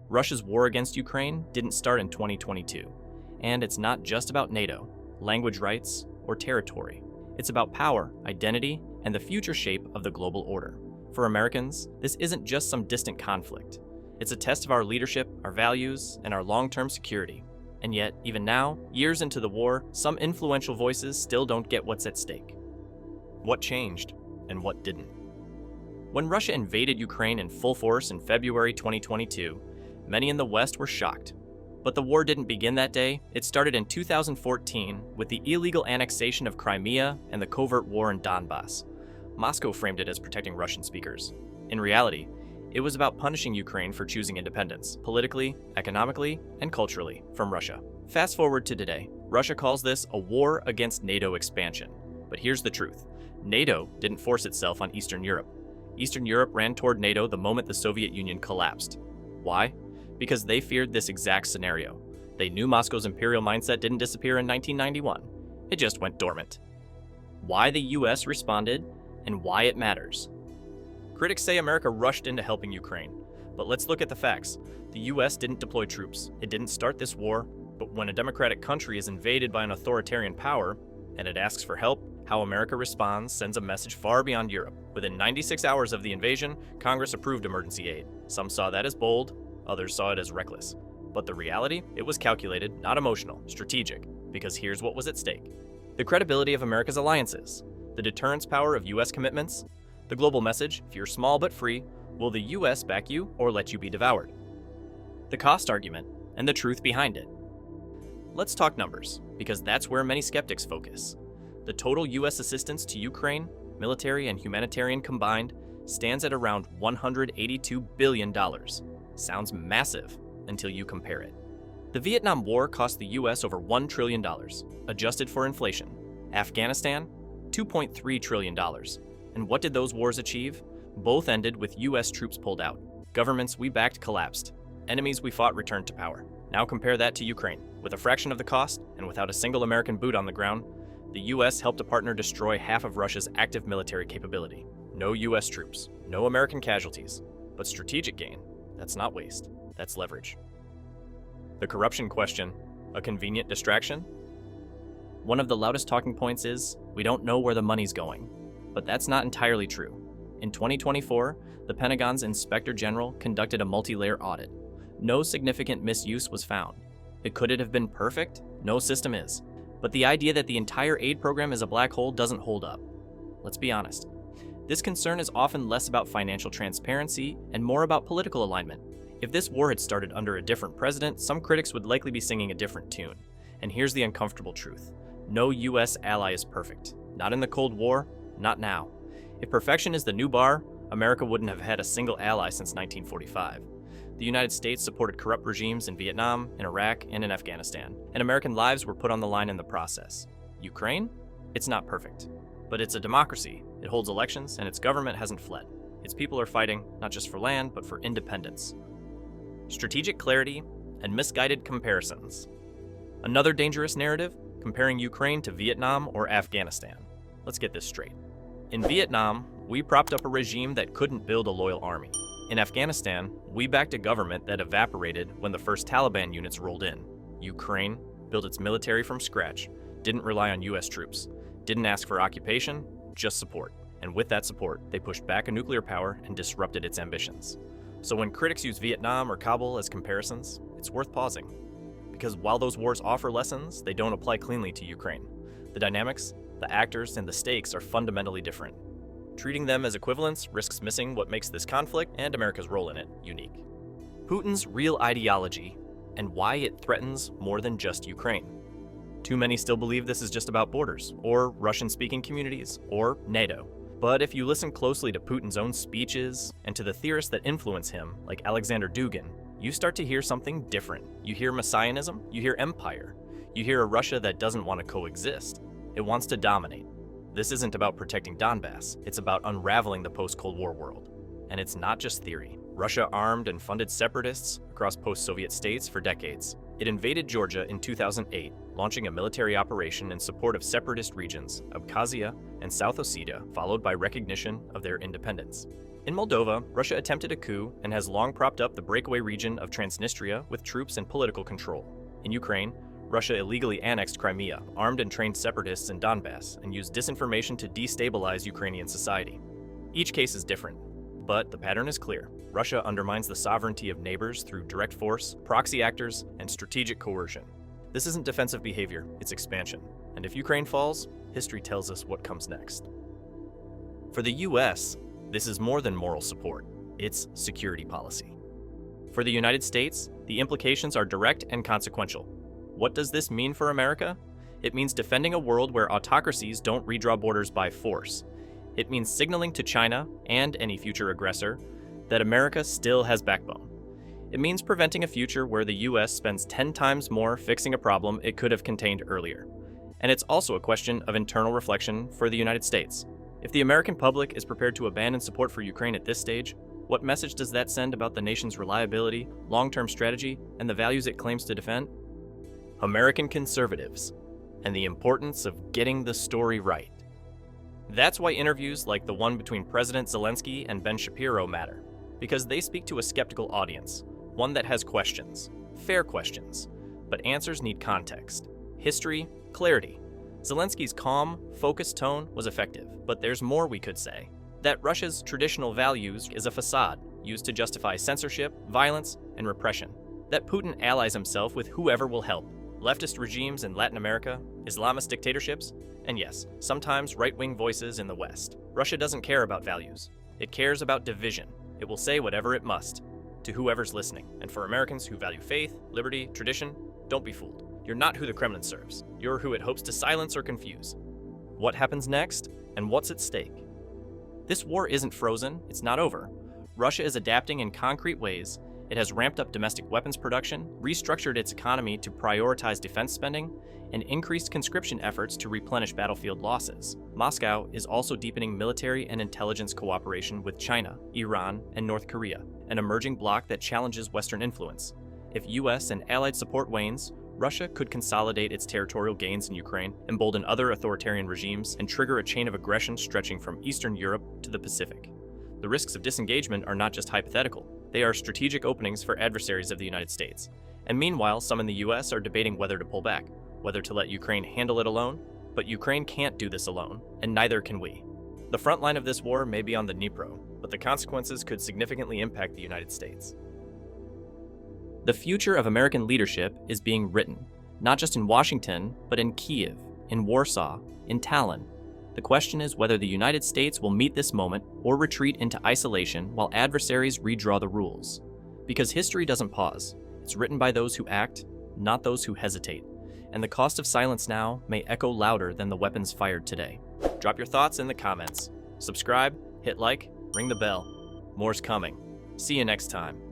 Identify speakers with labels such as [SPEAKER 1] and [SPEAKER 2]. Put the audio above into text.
[SPEAKER 1] Russia's war against Ukraine didn't start in 2022. And it's not just about NATO, language rights, or territory. It's about power, identity, and the future shape of the global order. For Americans, this isn't just some distant conflict. It's a test of our leadership, our values, and our long-term security. And yet, even now, years into the war, some influential voices still don't get what's at stake. What changed, and what didn't? When Russia invaded Ukraine in full force in February 2022, many in the West were shocked. But the war didn't begin that day. It started in 2014 with the illegal annexation of Crimea and the covert war in Donbass. Moscow framed it as protecting Russian speakers. In reality, it was about punishing Ukraine for choosing independence, politically, economically, and culturally, from Russia. Fast forward to today. Russia calls this a war against NATO expansion. But here's the truth. NATO didn't force itself on Eastern Europe. Eastern Europe ran toward NATO the moment the Soviet Union collapsed. Why? Because they feared this exact scenario. They knew Moscow's imperial mindset didn't disappear in 1991. It just went dormant. Why the US responded, and why it matters. Critics say America rushed into helping Ukraine, but let's look at the facts. The US didn't deploy troops. It didn't start this war, but when a democratic country is invaded by an authoritarian power, and it asks for help, how America responds sends a message far beyond Europe. Within 96 hours of the invasion, Congress approved emergency aid. Some saw that as bold, others saw it as reckless. But the reality? It was calculated, not emotional, strategic, because here's what was at stake. The credibility of America's alliances, the deterrence power of US commitments, the global message, if you're small but free, will the US back you or let you be devoured? The cost argument, and the truth behind it. Let's talk numbers, because that's where many skeptics focus. The total US assistance to Ukraine, military and humanitarian combined, stands at around $182 billion. Sounds massive until you compare it. The Vietnam War cost the US over $1 trillion, adjusted for inflation. Afghanistan, $2.3 trillion. And what did those wars achieve? Both ended with US troops pulled out. Governments we backed collapsed. Enemies we fought returned to power. Now compare that to Ukraine. With a fraction of the cost, and without a single American boot on the ground, the US helped a partner destroy half of Russia's active military capability. No US troops, no American casualties. But strategic gain, that's not waste, that's leverage. The corruption question, a convenient distraction? One of the loudest talking points is, we don't know where the money's going. But that's not entirely true. In 2024, the Pentagon's Inspector General conducted a multi-layer audit. No significant misuse was found. Could it have been perfect? No system is. But the idea that the entire aid program is a black hole doesn't hold up. Let's be honest. This concern is often less about financial transparency and more about political alignment. If this war had started under a different president, some critics would likely be singing a different tune. And here's the uncomfortable truth. No US ally is perfect. Not in the Cold War, not now. If perfection is the new bar, America wouldn't have had a single ally since 1945. The United States supported corrupt regimes in Vietnam, in Iraq, and in Afghanistan, and American lives were put on the line in the process. Ukraine? It's not perfect. But it's a democracy. It holds elections, and its government hasn't fled. Its people are fighting, not just for land, but for independence. Strategic clarity and misguided comparisons. Another dangerous narrative, comparing Ukraine to Vietnam or Afghanistan. Let's get this straight. In Vietnam, we propped up a regime that couldn't build a loyal army. In Afghanistan, we backed a government that evaporated when the first Taliban units rolled in. Ukraine built its military from scratch, didn't rely on US troops, didn't ask for occupation, just support. And with that support, they pushed back a nuclear power and disrupted its ambitions. So when critics use Vietnam or Kabul as comparisons, it's worth pausing. Because while those wars offer lessons, they don't apply cleanly to Ukraine. The dynamics, the actors, and the stakes are fundamentally different. Treating them as equivalents risks missing what makes this conflict and America's role in it unique. Putin's real ideology and why it threatens more than just Ukraine. Too many still believe this is just about borders, or Russian-speaking communities, or NATO. But if you listen closely to Putin's own speeches and to the theorists that influence him, like Alexander Dugin, you start to hear something different. You hear messianism, you hear empire, you hear a Russia that doesn't want to coexist. It wants to dominate. This isn't about protecting Donbass, it's about unraveling the post-Cold War world. And it's not just theory. Russia armed and funded separatists across post-Soviet states for decades. It invaded Georgia in 2008, launching a military operation in support of separatist regions, Abkhazia and South Ossetia, followed by recognition of their independence. In Moldova, Russia attempted a coup and has long propped up the breakaway region of Transnistria with troops and political control. In Ukraine, Russia illegally annexed Crimea, armed and trained separatists in Donbass, and used disinformation to destabilize Ukrainian society. Each case is different, but the pattern is clear. Russia undermines the sovereignty of neighbors through direct force, proxy actors, and strategic coercion. This isn't defensive behavior, it's expansion. And if Ukraine falls, history tells us what comes next. For the US, this is more than moral support, it's security policy. For the United States, the implications are direct and consequential. What does this mean for America? It means defending a world where autocracies don't redraw borders by force. It means signaling to China, and any future aggressor, that America still has backbone. It means preventing a future where the US spends 10 times more fixing a problem it could have contained earlier. And it's also a question of internal reflection for the United States. If the American public is prepared to abandon support for Ukraine at this stage, what message does that send about the nation's reliability, long-term strategy, and the values it claims to defend? American conservatives, and the importance of getting the story right. That's why interviews like the one between President Zelensky and Ben Shapiro matter, because they speak to a skeptical audience, one that has questions, fair questions, but answers need context, history, clarity. Zelensky's calm, focused tone was effective, but there's more we could say. That Russia's traditional values is a facade used to justify censorship, violence, and repression. That Putin allies himself with whoever will help. Leftist regimes in Latin America, Islamist dictatorships, and yes, sometimes right-wing voices in the West. Russia doesn't care about values. It cares about division. It will say whatever it must, to whoever's listening. And for Americans who value faith, liberty, tradition, don't be fooled. You're not who the Kremlin serves. You're who it hopes to silence or confuse. What happens next, and what's at stake? This war isn't frozen, it's not over. Russia is adapting in concrete ways. It has ramped up domestic weapons production, restructured its economy to prioritize defense spending, and increased conscription efforts to replenish battlefield losses. Moscow is also deepening military and intelligence cooperation with China, Iran, and North Korea, an emerging bloc that challenges Western influence. If US and allied support wanes, Russia could consolidate its territorial gains in Ukraine, embolden other authoritarian regimes, and trigger a chain of aggression stretching from Eastern Europe to the Pacific. The risks of disengagement are not just hypothetical. They are strategic openings for adversaries of the United States. And meanwhile, some in the US are debating whether to pull back, whether to let Ukraine handle it alone. But Ukraine can't do this alone, and neither can we. The front line of this war may be on the Dnipro, but the consequences could significantly impact the United States. The future of American leadership is being written, not just in Washington, but in Kyiv, in Warsaw, in Tallinn. The question is whether the United States will meet this moment or retreat into isolation while adversaries redraw the rules. Because history doesn't pause. It's written by those who act, not those who hesitate. And the cost of silence now may echo louder than the weapons fired today. Drop your thoughts in the comments. Subscribe, hit like, ring the bell. More's coming. See you next time.